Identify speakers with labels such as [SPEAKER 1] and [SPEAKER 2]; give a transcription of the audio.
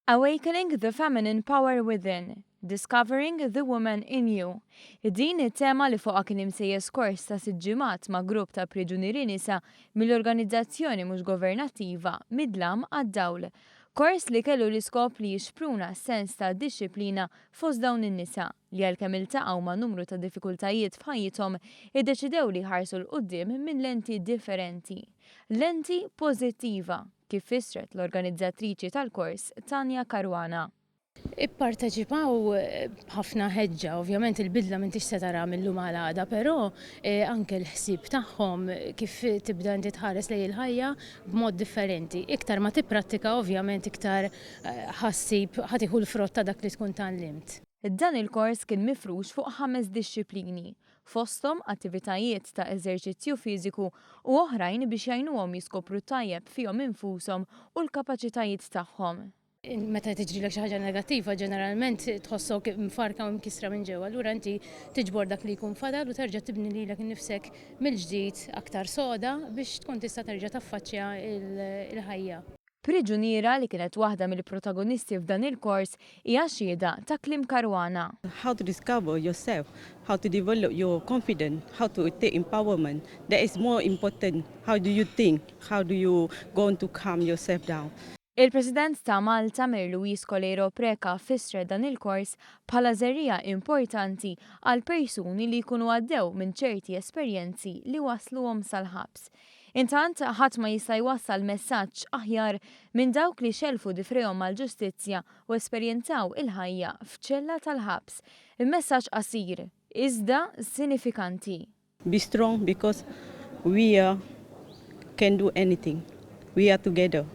[SPEAKER 1] Awakening the Feminine Power Within, Discovering the Woman in You. Din it-tema li fuqha kien imsejjes kors ta' siġġimat ma' grupp ta' priġunieri nisa mill-organizzazzjoni mhux governattiva Midlam għad-Dawl. Kors li kellu l-iskop li jixpruna sens ta' disċiplina fost dawn in-nisa li għalkemm iltaqgħu ma' numru ta' diffikultajiet f'ħajjithom iddeċidew li jħarsu l-qudiem minn lenti differenti. Lenti pożittiva, kif fissret l-organizzatriċi tal-kors Tanja Karwana.
[SPEAKER 2] Ipparteċipaw ħafna ħeġġa, ovvjament il-bidla m'intix se tara mill-lum għal għada, però anke l-ħsieb tagħhom kif tibda inti tħares lejn il-ħajja b'mod differenti. Iktar ma tipprattika ovvjament iktar ħassib ħatiħu l-frott ta' dak li tkun tallimt.
[SPEAKER 1] Dan il-kors kien mifrux fuq 5 disċiplini, fosthom attivitajiet ta' eżerċizzju fiżiku u oħrajn biex jgħinuhom jiskopru tajjeb fihom infushom u l-kapaċitajiet tagħhom.
[SPEAKER 2] Meta tiġrilek xi ħaġa negattiva, ġeneralment tħossok mfarka u mkisra minn ġewwa, allura inti tiġbor dak li jkun fadal u terġa' tibni lilek innifsek mill-ġdid aktar soda biex tkun tista' terġa' taffaċċja il-ħajja.
[SPEAKER 1] Priġuniera li kienet waħda mill-protagonisti f'dan il-kors hija xhieda ta' kliem Karwana.
[SPEAKER 3] How to discover yourself, how to develop your confidence, how to take empowerment. That is more important. How do you think? How do you go on to calm yourself down?
[SPEAKER 1] Il-President ta' Malta Mir Luis Colero Preka fissre dan il-kors bħala żerrija importanti għal persuni li jkunu għaddew minn ċerti esperjenzi li wasluhom sal-ħabs. Intant ħadd ma jista' jwassal messaġġ aħjar minn dawk li xelfu difrehom mal-ġustizzja u esperjenzaw il-ħajja f'ċella tal-ħabs. Il-messaġġ qasir, iżda sinifikanti.
[SPEAKER 3] Be strong because we can do anything. We are together.